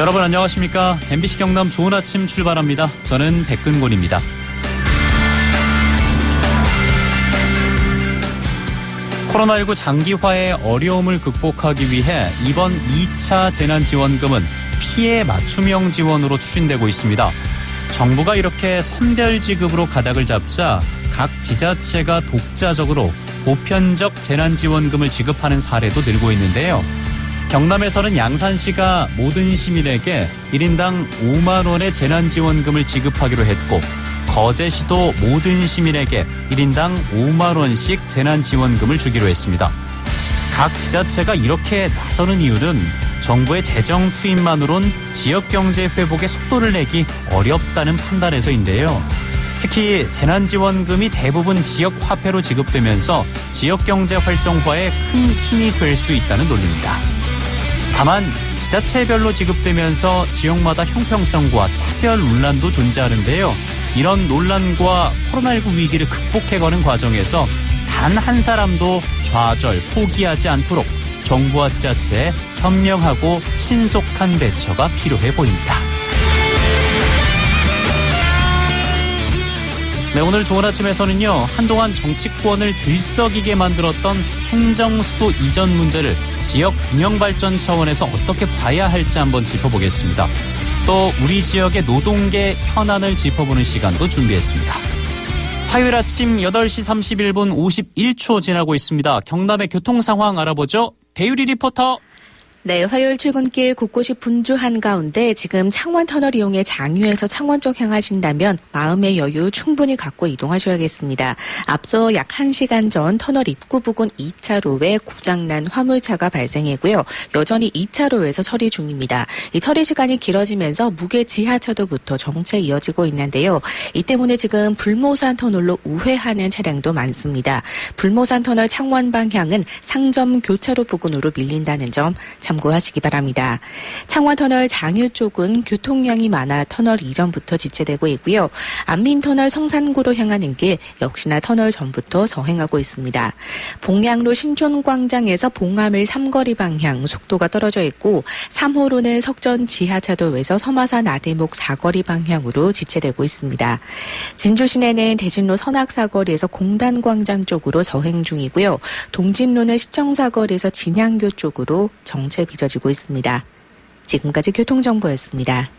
여러분 안녕하십니까? MBC 경남 좋은 아침 출발합니다. 저는 백근곤입니다. 코로나19 장기화의 어려움을 극복하기 위해 이번 2차 재난지원금은 피해 맞춤형 지원으로 추진되고 있습니다. 정부가 이렇게 선별지급으로 가닥을 잡자 각 지자체가 독자적으로 보편적 재난지원금을 지급하는 사례도 늘고 있는데요. 경남에서는 양산시가 모든 시민에게 1인당 5만 원의 재난지원금을 지급하기로 했고 거제시도 모든 시민에게 1인당 5만 원씩 재난지원금을 주기로 했습니다. 각 지자체가 이렇게 나서는 이유는 정부의 재정 투입만으론 지역경제 회복에 속도를 내기 어렵다는 판단에서인데요. 특히 재난지원금이 대부분 지역화폐로 지급되면서 지역경제 활성화에 큰 힘이 될 수 있다는 논리입니다. 다만 지자체별로 지급되면서 지역마다 형평성과 차별 논란도 존재하는데요. 이런 논란과 코로나19 위기를 극복해가는 과정에서 단 한 사람도 좌절, 포기하지 않도록 정부와 지자체의 현명하고 신속한 대처가 필요해 보입니다. 네, 오늘 좋은 아침에서는요. 한동안 정치권을 들썩이게 만들었던 행정수도 이전 문제를 지역 균형 발전 차원에서 어떻게 봐야 할지 한번 짚어보겠습니다. 또 우리 지역의 노동계 현안을 짚어보는 시간도 준비했습니다. 화요일 아침 8시 31분 51초 지나고 있습니다. 경남의 교통 상황 알아보죠. 대유리 리포터. 네, 화요일 출근길 곳곳이 분주한 가운데 지금 창원터널 이용해 장유에서 창원 쪽 향하신다면 마음의 여유 충분히 갖고 이동하셔야겠습니다. 앞서 약 1시간 전 터널 입구 부근 2차로에 고장난 화물차가 발생했고요. 여전히 2차로에서 처리 중입니다. 이 처리 시간이 길어지면서 무게 지하차도부터 정체 이어지고 있는데요. 이 때문에 지금 불모산 터널로 우회하는 차량도 많습니다. 불모산 터널 창원 방향은 상점 교차로 부근으로 밀린다는 점 참고하시기 바랍니다. 창원터널 장유 쪽은 교통량이 많아 터널 이전부터 지체되고 있고요. 안민터널 성산구로 향하는 길 역시나 터널 전부터 서행하고 있습니다. 봉량로 신촌광장에서 봉화밀 삼거리 방향 속도가 떨어져 있고 3호로는 석전 지하차도에서 서마산 아대목 사거리 방향으로 지체되고 있습니다. 진주 시내는 대진로 선악사거리에서 공단광장 쪽으로 서행 중이고요. 동진로는 시청사거리에서 진양교 쪽으로 정체 빚어지고 있습니다. 지금까지 교통정보였습니다.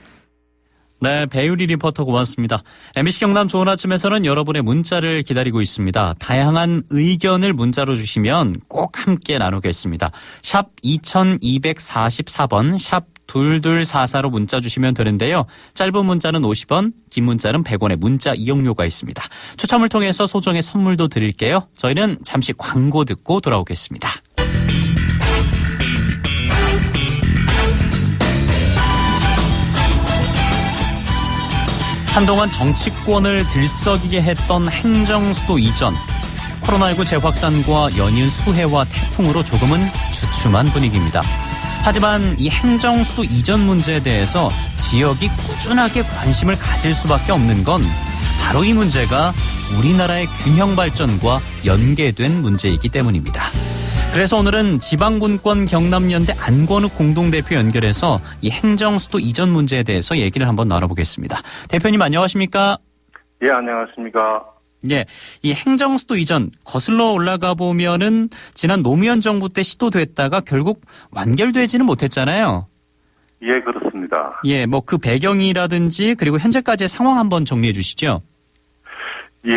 네, 배유리 리포터 고맙습니다. MBC 경남 좋은 아침에서는 여러분의 문자를 기다리고 있습니다. 다양한 의견을 문자로 주시면 꼭 함께 나누겠습니다. 샵 2244번, 샵 2244로 문자 주시면 되는데요. 짧은 문자는 50원, 긴 문자는 100원의 문자 이용료가 있습니다. 추첨을 통해서 소정의 선물도 드릴게요. 저희는 잠시 광고 듣고 돌아오겠습니다. 한동안 정치권을 들썩이게 했던 행정수도 이전. 코로나19 재확산과 연이은 수해와 태풍으로 조금은 주춤한 분위기입니다. 하지만 이 행정수도 이전 문제에 대해서 지역이 꾸준하게 관심을 가질 수밖에 없는 건 바로 이 문제가 우리나라의 균형 발전과 연계된 문제이기 때문입니다. 그래서 오늘은 지방분권 경남연대 안권욱 공동대표 연결해서 이 행정수도 이전 문제에 대해서 얘기를 한번 나눠보겠습니다. 대표님 안녕하십니까? 예, 안녕하십니까? 예, 이 행정수도 이전 거슬러 올라가 보면은 지난 노무현 정부 때 시도됐다가 결국 완결되지는 못했잖아요. 예, 그렇습니다. 예, 뭐 그 배경이라든지 그리고 현재까지의 상황 한번 정리해 주시죠. 예,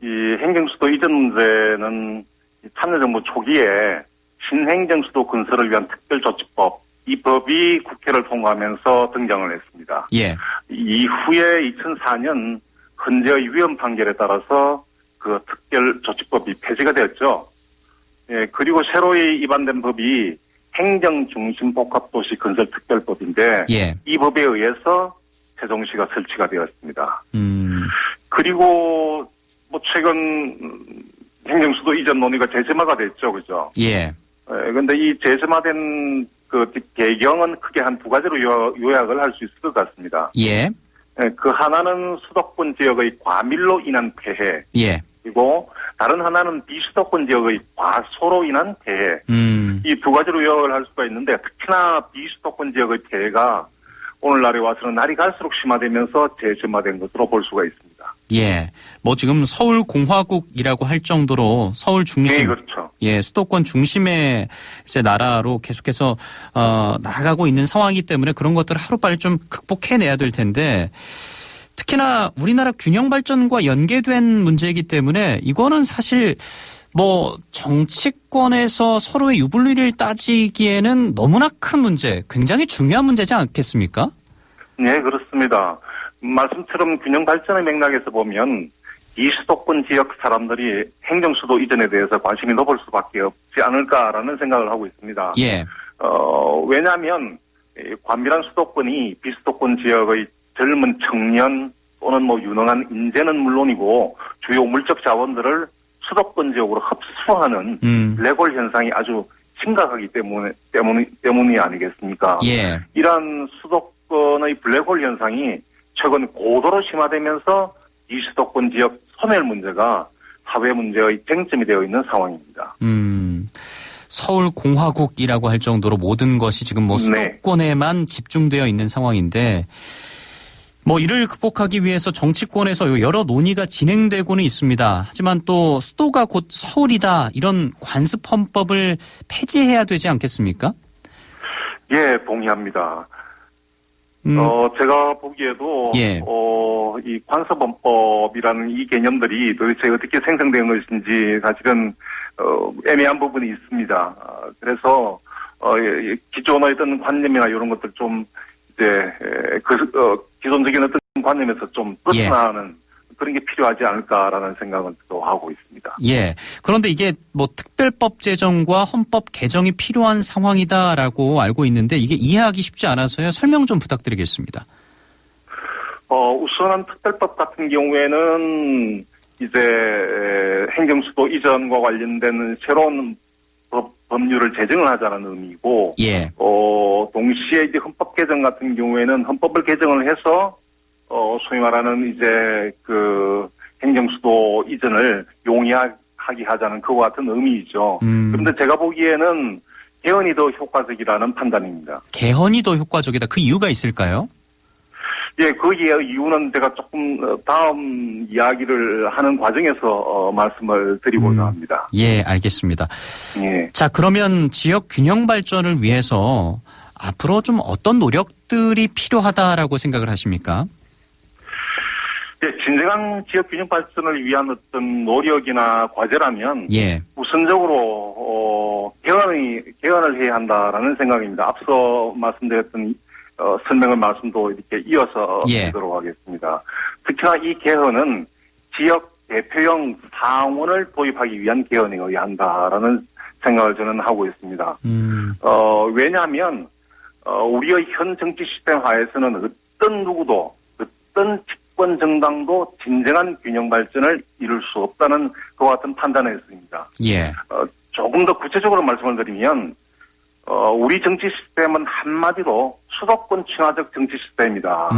이 행정수도 이전 문제는 참여정부 초기에 신행정수도 건설을 위한 특별조치법, 이 법이 국회를 통과하면서 등장을 했습니다. 예. 이후에 2004년 헌재의 위헌 판결에 따라서 그 특별조치법이 폐지가 되었죠. 예, 그리고 새로이 입안된 법이 행정중심복합도시 건설특별법인데 예. 이 법에 의해서 세종시가 설치가 되었습니다. 그리고 뭐 최근 행정수도 이전 논의가 재점화가 됐죠, 그죠? 예. 그런데 이 재점화된 그 배경은 크게 한 두 가지로 요약을 할 수 있을 것 같습니다. 예. 그 하나는 수도권 지역의 과밀로 인한 폐해. 예. 그리고 다른 하나는 비수도권 지역의 과소로 인한 폐해. 이 두 가지로 요약을 할 수가 있는데 특히나 비수도권 지역의 폐해가 오늘날에 와서는 날이 갈수록 심화되면서 재점화된 것으로 볼 수가 있습니다. 예. 뭐 지금 서울공화국이라고 할 정도로 서울 중심. 네, 그렇죠. 예, 수도권 중심의 이제 나라로 계속해서 나아가고 있는 상황이기 때문에 그런 것들을 하루빨리 좀 극복해내야 될 텐데 특히나 우리나라 균형 발전과 연계된 문제이기 때문에 이거는 사실 뭐 정치권에서 서로의 유불리를 따지기에는 너무나 큰 문제, 굉장히 중요한 문제지 않겠습니까? 네, 그렇습니다. 말씀처럼 균형 발전의 맥락에서 보면 이 수도권 지역 사람들이 행정수도 이전에 대해서 관심이 높을 수밖에 없지 않을까라는 생각을 하고 있습니다. 예. 왜냐하면 관밀한 수도권이 비수도권 지역의 젊은 청년 또는 뭐 유능한 인재는 물론이고 주요 물적 자원들을 수도권 지역으로 흡수하는 블랙홀 현상이 아주 심각하기 때문이 아니겠습니까? 예. 이러한 수도권의 블랙홀 현상이 최근 고도로 심화되면서 이 수도권 지역 소멸 문제가 사회 문제의 쟁점이 되어 있는 상황입니다. 서울공화국이라고 할 정도로 모든 것이 지금 뭐 수도권에만 집중되어 있는 상황인데 뭐 이를 극복하기 위해서 정치권에서 여러 논의가 진행되고는 있습니다. 하지만 또 수도가 곧 서울이다 이런 관습 헌법을 폐지해야 되지 않겠습니까? 예, 동의합니다. 제가 보기에도 예. 이 관습헌법이라는 이 개념들이 도대체 어떻게 생성된 것인지 사실은 애매한 부분이 있습니다. 그래서 기존의 어떤 관념이나 이런 것들 좀 이제 기존적인 어떤 관념에서 좀 벗어나는 그런 게 필요하지 않을까라는 생각은 또 하고 있습니다. 예. 그런데 이게 뭐 특별법 제정과 헌법 개정이 필요한 상황이다라고 알고 있는데 이게 이해하기 쉽지 않아서요. 설명 좀 부탁드리겠습니다. 우선은 특별법 같은 경우에는 이제 행정수도 이전과 관련된 새로운 법률을 제정을 하자는 의미고, 예. 동시에 이제 헌법 개정 같은 경우에는 헌법을 개정을 해서 소위 말하는 이제 그 행정수도 이전을 용이하게 하자는 그와 같은 의미이죠. 그런데 제가 보기에는 개헌이 더 효과적이라는 판단입니다. 개헌이 더 효과적이다. 그 이유가 있을까요? 예, 그 이유는 제가 조금 다음 이야기를 하는 과정에서 말씀을 드리고자 합니다. 예, 알겠습니다. 예. 자, 그러면 지역 균형 발전을 위해서 앞으로 좀 어떤 노력들이 필요하다라고 생각을 하십니까? 예, 진정한 지역 균형 발전을 위한 어떤 노력이나 과제라면 예. 우선적으로 개헌을 해야 한다라는 생각입니다. 앞서 말씀드렸던 설명의 말씀도 이렇게 이어서 드리도록 하겠습니다. 특히나 이 개헌은 지역 대표형 상원을 도입하기 위한 개헌이어야 한다라는 생각을 저는 하고 있습니다. 왜냐하면 우리의 현 정치 시스템 하에서는 어떤 누구도 어떤 집권 정당도 진정한 균형 발전을 이룰 수 없다는 그와 같은 판단을 했습니다. 예. 조금 더 구체적으로 말씀을 드리면 우리 정치 시스템은 한마디로 수도권 친화적 정치 시스템이다.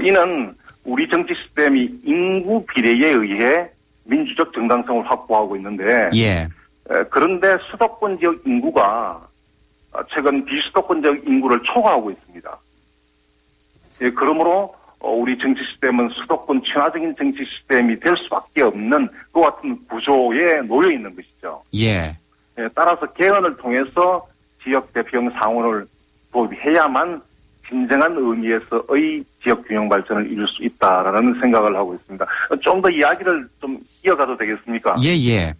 이는 우리 정치 시스템이 인구 비례에 의해 민주적 정당성을 확보하고 있는데, 예. 그런데 수도권 지역 인구가 최근 비수도권 지역 인구를 초과하고 있습니다. 예, 그러므로 우리 정치 시스템은 수도권 친화적인 정치 시스템이 될 수밖에 없는 그 같은 구조에 놓여 있는 것이죠. 예. 따라서 개헌을 통해서 지역 대표형 상원을 도입해야만 진정한 의미에서의 지역 균형 발전을 이룰 수 있다라는 생각을 하고 있습니다. 좀 더 이야기를 좀 이어가도 되겠습니까? 예.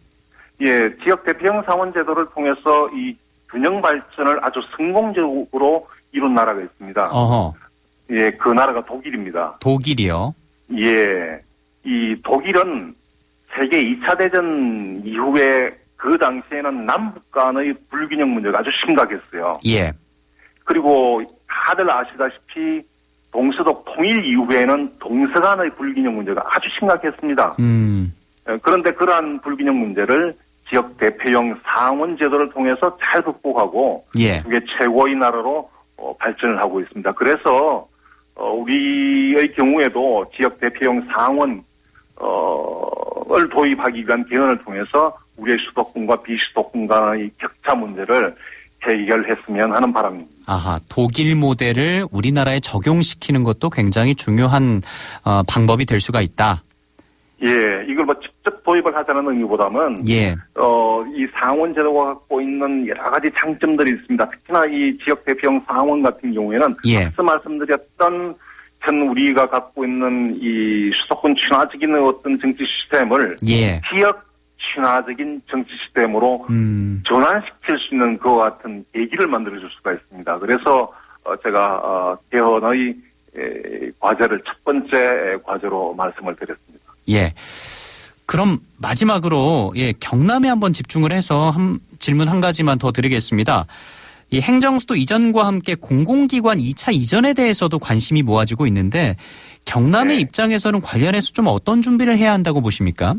예, 지역 대표형 상원 제도를 통해서 이 균형 발전을 아주 성공적으로 이룬 나라가 있습니다. 어허. 예, 그 나라가 독일입니다. 독일이요? 예, 이 독일은 세계 2차 대전 이후에 그 당시에는 남북 간의 불균형 문제가 아주 심각했어요. 예. 그리고 다들 아시다시피 동서독 통일 이후에는 동서 간의 불균형 문제가 아주 심각했습니다. 그런데 그러한 불균형 문제를 지역 대표형 상원 제도를 통해서 잘 극복하고 예. 그게 최고의 나라로 발전을 하고 있습니다. 그래서 우리의 경우에도 지역 대표형 상원 도입하기 위한 개헌을 통해서 우리의 수도권과 비수도권 간의 격차 문제를 해결했으면 하는 바람입니다. 아하, 독일 모델을 우리나라에 적용시키는 것도 굉장히 중요한 방법이 될 수가 있다. 예, 이걸 뭐 직접 도입을 하자는 의미보다는 예. 이 상원 제도가 갖고 있는 여러 가지 장점들이 있습니다. 특히나 이 지역 대표형 상원 같은 경우에는 예. 앞서 말씀드렸던 현 우리가 갖고 있는 이 수도권 친화적인 어떤 정치 시스템을 예. 지역 친화적인 정치 시스템으로 전환시킬 수 있는 그와 같은 계기를 만들어줄 수가 있습니다. 그래서 제가 개헌의 과제를 첫 번째 과제로 말씀을 드렸습니다. 예. 그럼 마지막으로 경남에 한번 집중을 해서 질문 한 가지만 더 드리겠습니다. 이 행정수도 이전과 함께 공공기관 2차 이전에 대해서도 관심이 모아지고 있는데 경남의 입장에서는 관련해서 좀 어떤 준비를 해야 한다고 보십니까?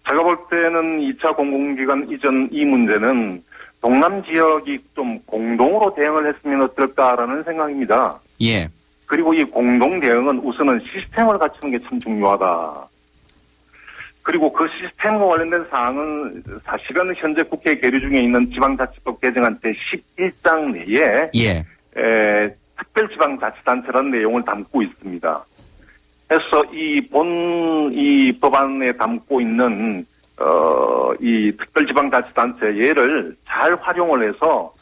제가 볼 때는 2차 공공기관 이전 이 문제는 동남 지역이 좀 공동으로 대응을 했으면 어떨까라는 생각입니다. 예. 그리고 이 공동 대응은 우선은 시스템을 갖추는 게 참 중요하다. 그리고 그 시스템과 관련된 사항은 사실은 현재 국회에 계류 중에 있는 지방자치법 개정안 제11장 내에 특별지방자치단체라는 내용을 담고 있습니다. 그래서 이 법안에 담고 있는 이 특별지방자치단체 예를 잘 활용을 해서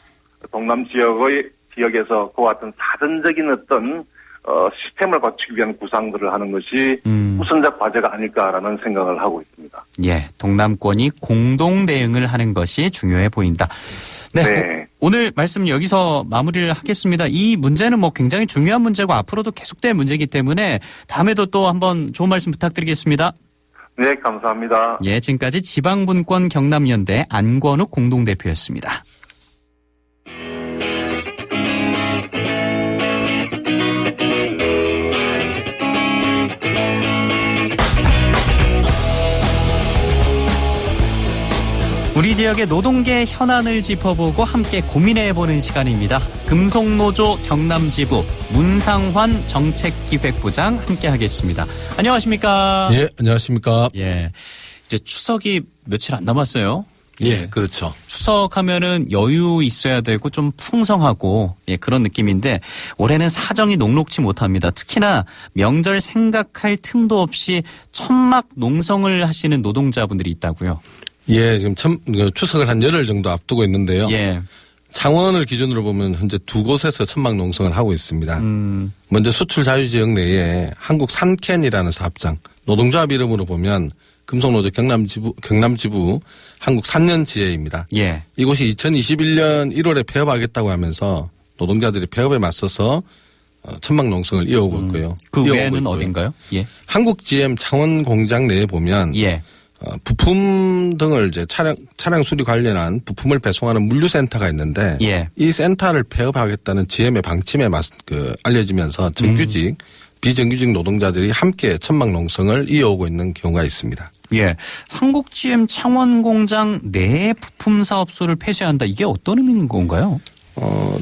동남 지역에서 그와 같은 사전적인 어떤 시스템을 갖추기 위한 구상들을 하는 것이 우선적 과제가 아닐까라는 생각을 하고 있습니다. 예, 동남권이 공동 대응을 하는 것이 중요해 보인다. 네. 오늘 말씀 여기서 마무리를 하겠습니다. 이 문제는 뭐 굉장히 중요한 문제고 앞으로도 계속될 문제이기 때문에 다음에도 또 한번 좋은 말씀 부탁드리겠습니다. 네, 감사합니다. 예, 지금까지 지방분권 경남연대 안권욱 공동대표였습니다. 우리 지역의 노동계 현안을 짚어보고 함께 고민해보는 시간입니다. 금속노조 경남지부 문상환 정책기획부장 함께하겠습니다. 안녕하십니까? 예, 안녕하십니까? 예, 이제 추석이 며칠 안 남았어요. 예, 그렇죠. 추석하면은 여유 있어야 되고 좀 풍성하고 그런 느낌인데 올해는 사정이 녹록지 못합니다. 특히나 명절 생각할 틈도 없이 천막 농성을 하시는 노동자분들이 있다고요. 예, 지금 추석을 한 열흘 정도 앞두고 있는데요. 예. 창원을 기준으로 보면 현재 두 곳에서 천막 농성을 하고 있습니다. 먼저 수출 자유지역 내에 한국 산캔이라는 사업장, 노동조합 이름으로 보면 금속노조 경남지부 한국 산년지회입니다. 예. 이곳이 2021년 1월에 폐업하겠다고 하면서 노동자들이 폐업에 맞서서 천막 농성을 이어오고 있고요. 그 외에는 어딘가요? 예. 한국 GM 창원 공장 내에 보면 예. 부품 등을 이제 차량 수리 관련한 부품을 배송하는 물류센터가 있는데 예. 이 센터를 폐업하겠다는 GM의 방침에 알려지면서 정규직, 비정규직 노동자들이 함께 천막 농성을 이어오고 있는 경우가 있습니다. 예, 한국 GM 창원 공장 내 부품 사업소를 폐쇄한다. 이게 어떤 의미인 건가요?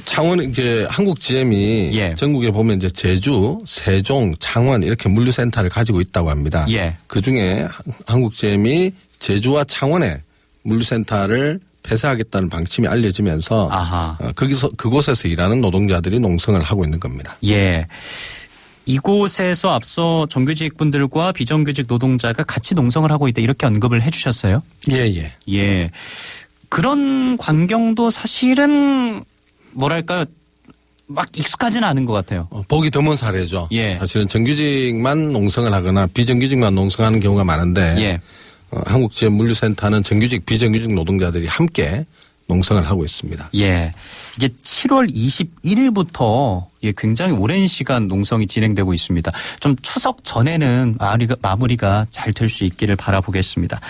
창원 이제 한국 GM이 전국에 보면 이제 제주, 세종, 창원 이렇게 물류센터를 가지고 있다고 합니다. 예. 그 중에 한국 GM이 제주와 창원에 물류센터를 폐쇄하겠다는 방침이 알려지면서 그곳에서 일하는 노동자들이 농성을 하고 있는 겁니다. 예. 이곳에서 앞서 정규직 분들과 비정규직 노동자가 같이 농성을 하고 있다 이렇게 언급을 해 주셨어요? 예. 예. 그런 광경도 사실은 뭐랄까요? 막 익숙하지는 않은 것 같아요. 보기 드문 사례죠. 예. 사실은 정규직만 농성을 하거나 비정규직만 농성하는 경우가 많은데 한국 GM 물류센터는 정규직, 비정규직 노동자들이 함께 농성을 하고 있습니다. 예. 이게 7월 21일부터 굉장히 오랜 시간 농성이 진행되고 있습니다. 좀 추석 전에는 마무리가 잘 될 수 있기를 바라보겠습니다.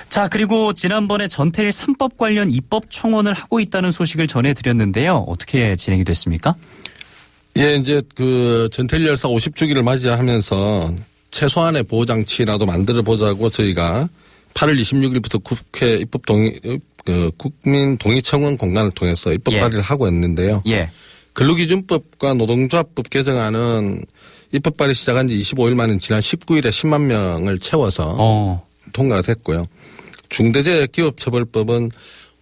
자, 그리고 지난번에 전태일 3법 관련 입법 청원을 하고 있다는 소식을 전해드렸는데요. 어떻게 진행이 됐습니까? 예, 이제 전태일 열사 50주기를 맞이하면서 최소한의 보호장치라도 만들어 보자고 저희가 8월 26일부터 국회 입법 국민 동의청원 공간을 통해서 입법 발의를 하고 있는데요. 근로기준법과 노동조합법 개정안은 입법 발의 시작한 지 25일 만인 지난 19일에 10만 명을 채워서 통과가 됐고요. 중대재해기업처벌법은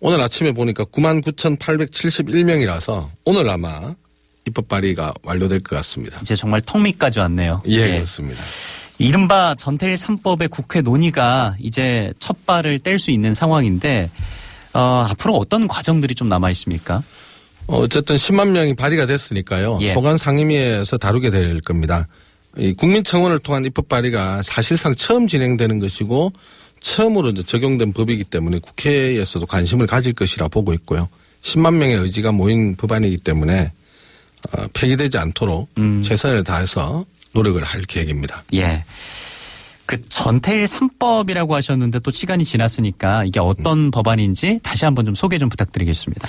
오늘 아침에 보니까 99,871명이라서 오늘 아마 입법 발의가 완료될 것 같습니다. 이제 정말 턱밑까지 왔네요. 예, 그렇습니다. 이른바 전태일 3법의 국회 논의가 이제 첫 발을 뗄 수 있는 상황인데 앞으로 어떤 과정들이 좀 남아 있습니까? 어쨌든 10만 명이 발의가 됐으니까요. 소관 상임위에서 다루게 될 겁니다. 이 국민청원을 통한 입법 발의가 사실상 처음 진행되는 것이고 처음으로 이제 적용된 법이기 때문에 국회에서도 관심을 가질 것이라 보고 있고요. 10만 명의 의지가 모인 법안이기 때문에 폐기되지 않도록 최선을 다해서 노력을 할 계획입니다. 예. 그 전태일 3법이라고 하셨는데 또 시간이 지났으니까 이게 어떤 법안인지 다시 한번 좀 소개 좀 부탁드리겠습니다.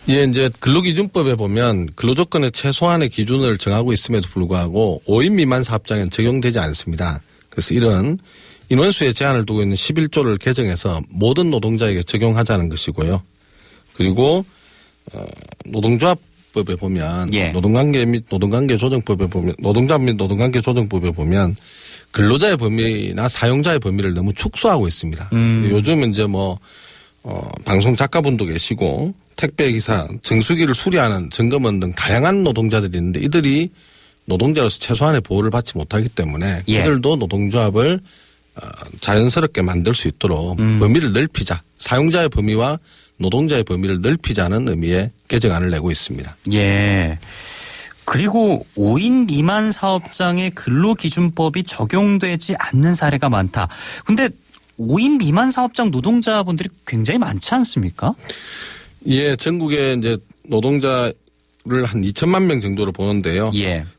예, 이제 근로기준법에 보면 근로조건의 최소한의 기준을 정하고 있음에도 불구하고 5인 미만 사업장에는 적용되지 않습니다. 그래서 이런 인원수의 제한을 두고 있는 11조를 개정해서 모든 노동자에게 적용하자는 것이고요. 그리고 노동조합법에 보면 노동관계 및 노동관계 조정법에 보면 노동자 및 노동관계 조정법에 보면 근로자의 범위나 사용자의 범위를 너무 축소하고 있습니다. 요즘은 이제 방송 작가분도 계시고 택배기사, 정수기를 수리하는 점검원 등 다양한 노동자들이 있는데 이들이 노동자로서 최소한의 보호를 받지 못하기 때문에 이들도 노동조합을 자연스럽게 만들 수 있도록 범위를 넓히자. 사용자의 범위와 노동자의 범위를 넓히자는 의미의 개정안을 내고 있습니다. 예. 그리고 5인 미만 사업장에 근로기준법이 적용되지 않는 사례가 많다. 근데 5인 미만 사업장 노동자분들이 굉장히 많지 않습니까? 예, 전국에 이제 노동자를 한 2천만 명 정도로 보는데요.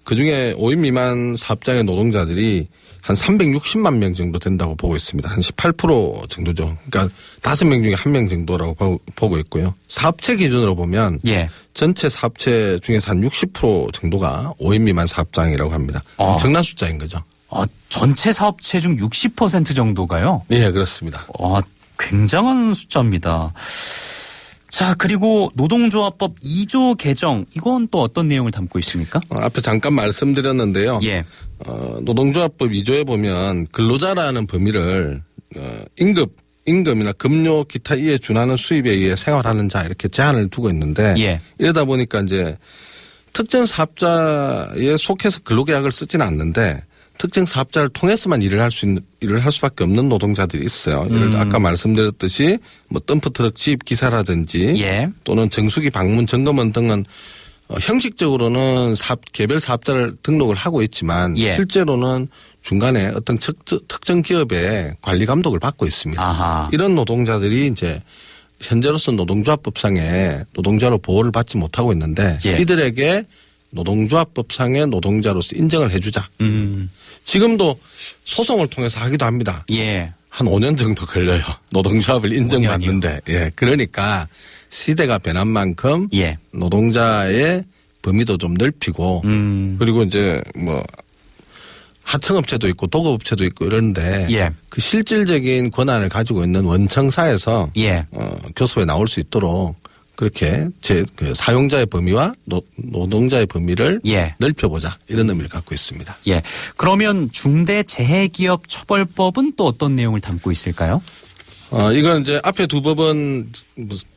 그 중에 5인 미만 사업장의 노동자들이 한 360만 명 정도 된다고 보고 있습니다. 한 18% 정도죠. 그러니까 5명 중에 1명 정도라고 보고 있고요. 사업체 기준으로 보면 전체 사업체 중에서 한 60% 정도가 5인 미만 사업장이라고 합니다. 엄청난 숫자인 거죠. 전체 사업체 중 60% 정도가요? 예, 그렇습니다. 굉장한 숫자입니다. 자, 그리고 노동조합법 2조 개정, 이건 또 어떤 내용을 담고 있습니까? 앞에 잠깐 말씀드렸는데요. 노동조합법 2조에 보면 근로자라는 범위를 임금이나 급료, 기타 이에 준하는 수입에 의해 생활하는 자 이렇게 제한을 두고 있는데 이러다 보니까 이제 특정 사업자에 속해서 근로계약을 쓰지는 않는데 특정 사업자를 통해서만 일을 할 수밖에 없는 노동자들이 있어요. 예를 들어 아까 말씀드렸듯이 덤프트럭 지입 기사라든지 또는 정수기 방문 점검원 등은 형식적으로는 개별 사업자를 등록을 하고 있지만 실제로는 중간에 어떤 특정 기업의 관리 감독을 받고 있습니다. 이런 노동자들이 이제 현재로서 노동조합법상에 노동자로 보호를 받지 못하고 있는데 이들에게 노동조합법상의 노동자로서 인정을 해주자. 지금도 소송을 통해서 하기도 합니다. 한 5년 정도 걸려요. 노동조합을 인정받는데. 그러니까 시대가 변한 만큼 노동자의 범위도 좀 넓히고 그리고 이제 하청업체도 있고 도급업체도 있고 이런데 그 실질적인 권한을 가지고 있는 원청사에서 교섭에 나올 수 있도록 그렇게 사용자의 범위와 노동자의 범위를 넓혀보자 이런 의미를 갖고 있습니다. 그러면 중대재해기업처벌법은 또 어떤 내용을 담고 있을까요? 이건 이제 앞에 두 법은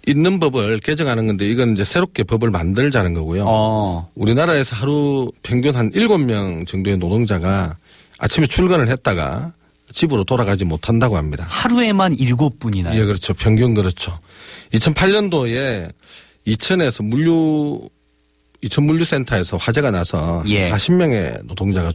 있는 법을 개정하는 건데 이건 이제 새롭게 법을 만들자는 거고요. 우리나라에서 하루 평균 한 7명 정도의 노동자가 아침에 출근을 했다가 집으로 돌아가지 못한다고 합니다. 하루에만 7분이나요? 예, 그렇죠. 평균 그렇죠. 2008년도에 이천에서 이천 물류센터에서 화재가 나서 40명의 노동자가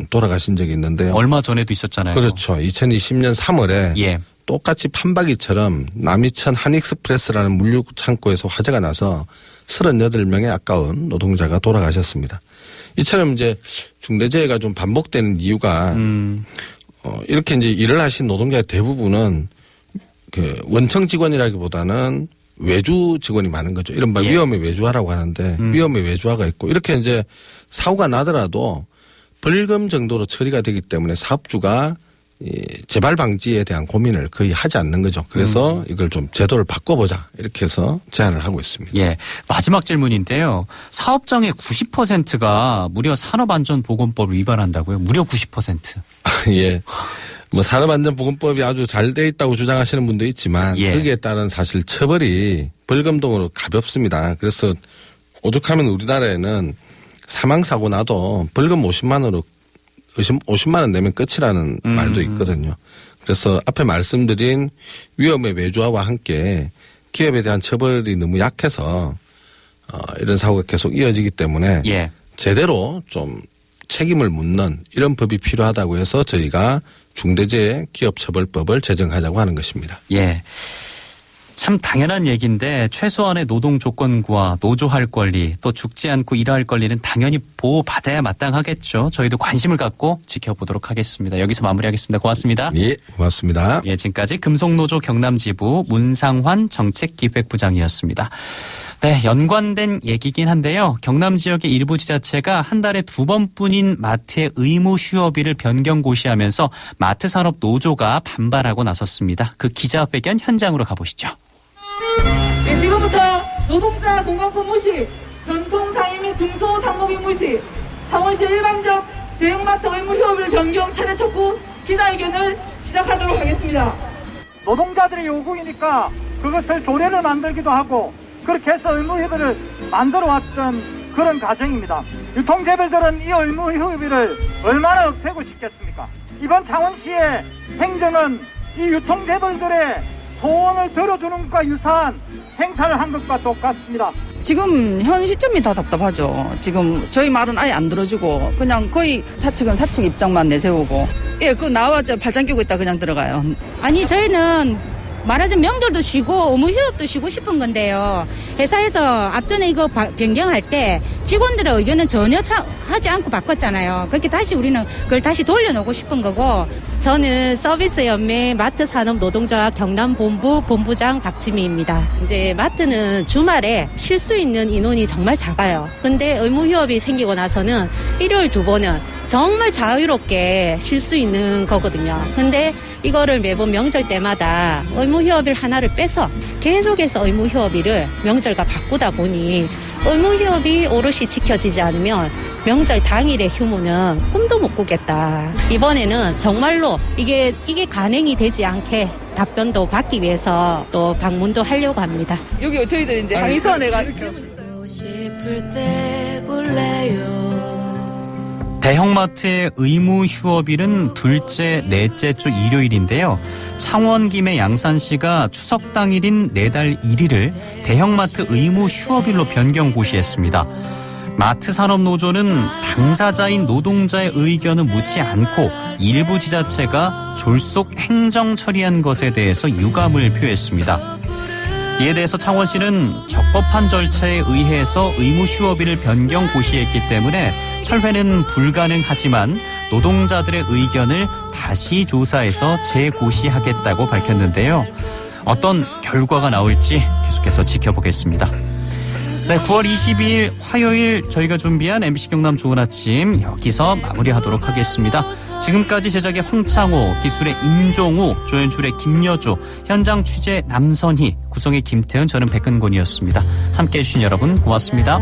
돌아가신 적이 있는데요. 얼마 전에도 있었잖아요. 그렇죠. 2020년 3월에 똑같이 판박이처럼 남이천 한익스프레스라는 물류 창고에서 화재가 나서 38명의 아까운 노동자가 돌아가셨습니다. 이처럼 이제 중대재해가 좀 반복되는 이유가 이렇게 이제 일을 하신 노동자의 대부분은 그 원청 직원이라기보다는 외주 직원이 많은 거죠. 이른바 위험의 외주화라고 하는데 위험의 외주화가 있고 이렇게 이제 사고가 나더라도 벌금 정도로 처리가 되기 때문에 사업주가 재발 방지에 대한 고민을 거의 하지 않는 거죠. 그래서 이걸 좀 제도를 바꿔보자 이렇게 해서 제안을 하고 있습니다. 예, 마지막 질문인데요. 사업장의 90%가 무려 산업안전보건법을 위반한다고요? 무려 90%. 예. 뭐 산업안전보건법이 아주 잘 돼 있다고 주장하시는 분도 있지만 예. 거기에 따른 사실 처벌이 벌금등으로 가볍습니다. 그래서 오죽하면 우리나라에는 사망사고 나도 벌금 50만 원 내면 끝이라는 말도 있거든요. 그래서 앞에 말씀드린 위험의 외주화와 함께 기업에 대한 처벌이 너무 약해서 이런 사고가 계속 이어지기 때문에 예. 제대로 좀 책임을 묻는 이런 법이 필요하다고 해서 저희가 중대재해기업처벌법을 제정하자고 하는 것입니다. 예. 참 당연한 얘기인데 최소한의 노동 조건과 노조할 권리 또 죽지 않고 일할 권리는 당연히 보호받아야 마땅하겠죠. 저희도 관심을 갖고 지켜보도록 하겠습니다. 여기서 마무리하겠습니다. 고맙습니다. 예, 고맙습니다. 예, 지금까지 금속노조 경남지부 문상환 정책기획부장이었습니다. 네, 연관된 얘기긴 한데요. 경남 지역의 일부 지자체가 한 달에 2번뿐인 마트의 의무 휴업일을 변경 고시하면서 마트산업 노조가 반발하고 나섰습니다. 그 기자회견 현장으로 가보시죠. 네, 지금부터 노동자 공간근무 시, 전통상인 및 중소상업인무 시, 창원시 일반적 대형마트 의무 휴업일 변경 차례 촉구 기자회견을 시작하도록 하겠습니다. 노동자들의 요구이니까 그것을 조례를 만들기도 하고 그렇게 해서 의무휴업일을 만들어왔던 그런 과정입니다. 유통재벌들은 이 의무휴업일을 얼마나 없애고 싶겠습니까? 이번 창원시의 행정은 이 유통재벌들의 소원을 들어주는 것과 유사한 행사를 한 것과 똑같습니다. 지금 현 시점이 다 답답하죠. 지금 저희 말은 아예 안 들어주고 그냥 거의 사측은 사측 입장만 내세우고 예, 그거 나와서 발장 끼고 있다 그냥 들어가요. 아니 저희는 말하자면 명절도 쉬고 의무 휴업도 쉬고 싶은 건데요. 회사에서 앞전에 이거 변경할 때 직원들의 의견은 전혀 하지 않고 바꿨잖아요. 그렇게 다시 우리는 그걸 다시 돌려놓고 싶은 거고. 저는 서비스연맹 마트산업노동조합 경남본부 본부장 박지미입니다. 이제 마트는 주말에 쉴 수 있는 인원이 정말 작아요. 근데 의무휴업이 생기고 나서는 일요일 2번은 정말 자유롭게 쉴 수 있는 거거든요. 근데 이거를 매번 명절 때마다 의무휴업일 하나를 빼서 계속해서 의무휴업일을 명절과 바꾸다 보니 의무휴업이 오롯이 지켜지지 않으면 명절 당일의 휴무는 꿈도 못 꾸겠다. 이번에는 정말로 이게 간행이 되지 않게 답변도 받기 위해서 또 방문도 하려고 합니다. 여기 저희들 이제 항의서내가지고 대형마트의 의무 휴업일은 둘째, 넷째 주 일요일인데요. 창원 김해 양산시가 추석 당일인 내달 1일을 대형마트 의무 휴업일로 변경 고시했습니다. 마트산업노조는 당사자인 노동자의 의견을 묻지 않고 일부 지자체가 졸속 행정 처리한 것에 대해서 유감을 표했습니다. 이에 대해서 창원시는 적법한 절차에 의해서 의무 휴업일을 변경 고시했기 때문에 철회는 불가능하지만 노동자들의 의견을 다시 조사해서 재고시하겠다고 밝혔는데요. 어떤 결과가 나올지 계속해서 지켜보겠습니다. 네, 9월 22일 화요일 저희가 준비한 MBC 경남 좋은 아침 여기서 마무리하도록 하겠습니다. 지금까지 제작의 황창호, 기술의 임종우, 조연출의 김여주, 현장 취재 남선희, 구성의 김태은, 저는 백근곤이었습니다. 함께해 주신 여러분 고맙습니다.